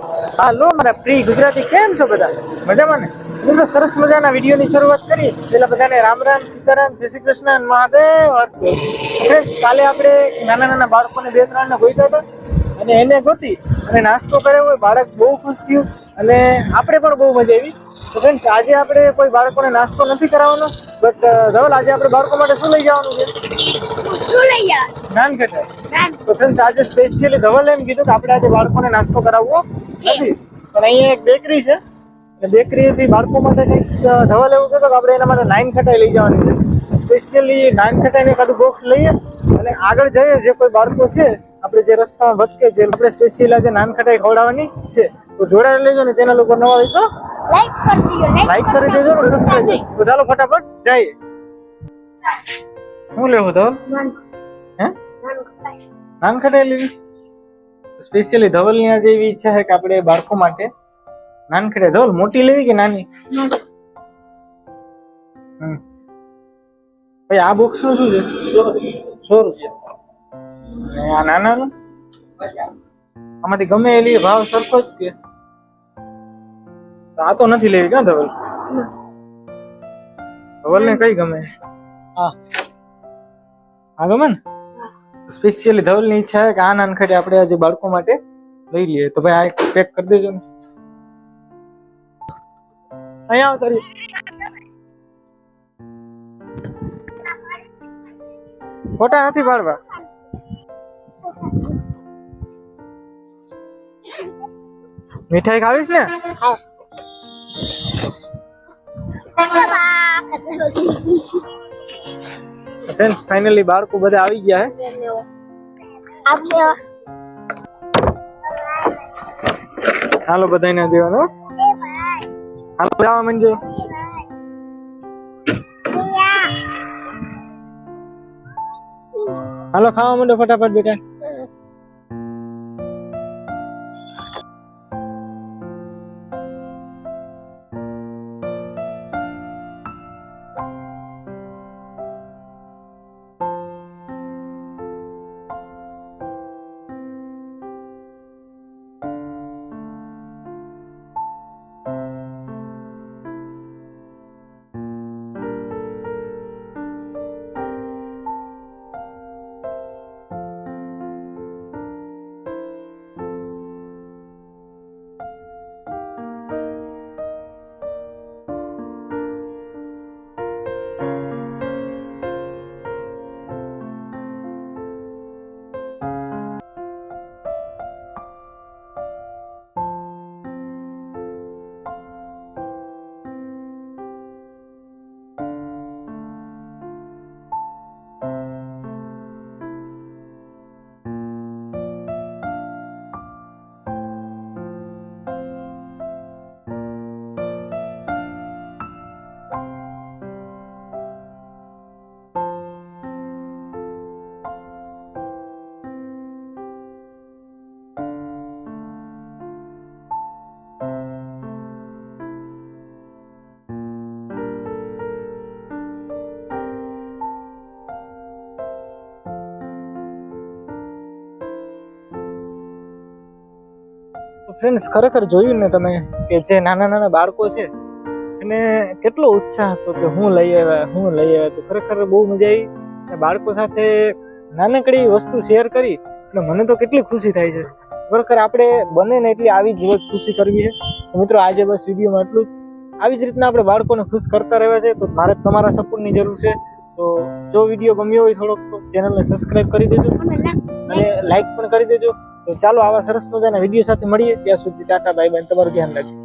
હાલો મારા પ્રિય ગુજરાતી કેમ છો બધા મજામાં ને? મિત્રો સરસ મજાના વિડીયોની શરૂઆત કરી. પેલા બધાને રામ રામ, સીતારામ, જય શ્રી કૃષ્ણ અને મહાદેવ. ફ્રેન્ડ્સ, કાલે આપણે નાના નાના બાળકોને 2-3 ને ગોઈતા હતા અને એને ગોતી અને નાસ્તો કર્યો હોય. બાળક બહુ ખુશ થયું અને આપણે પણ બહુ મજા આવી. તો ફ્રેન્ડ્સ, આજે આપણે કોઈ બાળકોને નાસ્તો નથી કરાવવાનો, બટ ધવલ આજે આપણે બાળકો માટે શું લઈ જવાનું છે? નાનખટાઈ. તો ફ્રેન્ડ્સ, આજે સ્પેશિયલી ધવલ એમ કીધું કે આપણે આજે બાળકોને નાસ્તો કરાવવો નથી, પણ અહીંયા એક બેકરી છે. બેકરીથી બાળકો માટે કંઈક ધવલ એવું કહેતો કે આપણે એના માટે નાનખટાઈ લઈ જવાની છે. સ્પેશિયલી નાનખટાઈને એકાદું બોક્સ લઈએ અને આગળ જઈએ. જે કોઈ બાળકો છે આપણે જે રસ્તામાં ભટકે, જે આપણે સ્પેશિયલ આજે નાનખટાઈ ખવડાવવાની છે. તો જોડાઈ લેજો ને, ચેનલ ઉપર નવા હોય તો લાઈક કરી દેજો ને સબસ્ક્રાઇબ. તો ચાલો ફટાફટ જઈએ. શું લેવું ધવલ? હે, નાનખટાઈ લેવી? સ્પેશિયલી ધવલની આજે એવી ઈચ્છા છે કે આપણે બાળકો માટે નાનખટાઈ. ધવલ મોટી લેવી કે નાની? ભાઈ આ બોક્સ નું શું છે? 100 રૂપિયા. આ નાનાનું આમાંથી ગમે એ લઈએ, ભાવ સરખો જ કે? આ તો નથી લેવી ક્યાં ધવલ? ધવલ ને કઈ ગમે? આ ગમે ને? સ્પેશિયલી ધવલ ની ઈચ્છા છે કે આ નાનખટાઈ આપણે આજે બાળકો માટે લઈ લઈએ. તો ભાઈ આ પેક કરી દેજો ને. અહીંયા આવતા રહ્યો. ફોટા નથી પાડવા. મીઠાઈ ખાવીશ ને? ફ્રેન્ડ્સ, ફાઇનલી બાળકો બધા આવી ગયા હે. હાલો બધાને દેવાનો. હાલો જવા માંડજો. હાલો ખાવા માંડો ફટાફટ બેટા. ફ્રેન્ડ્સ, ખરેખર જોયું ને તમે કે જે નાના નાના બાળકો છે એને કેટલો ઉત્સાહ હતો કે હું લઈ આવ્યા. તો ખરેખર બહુ મજા આવી. અને બાળકો સાથે નાનકડી વસ્તુ શેર કરી એટલે મને તો કેટલી ખુશી થાય છે. ખરેખર આપણે બને ને એટલી આવી જ રોજ ખુશી કરવી છે. તો મિત્રો, આજે બસ વિડીયોમાં એટલું જ. આવી જ રીતના આપણે બાળકોને ખુશ કરતા રહેવા છે. તો મારે તમારા સપોર્ટની જરૂર છે. તો જો વિડીયો ગમ્યો હોય થોડોક, તો ચેનલને સબસ્ક્રાઇબ કરી દેજો અને લાઈક પણ કરી દેજો. તો ચાલો આવા સરસ મજાના વિડીયો સાથે મળીએ. ત્યાં સુધી ટાટા બાય બાય. તમારું ધ્યાન રાખજો.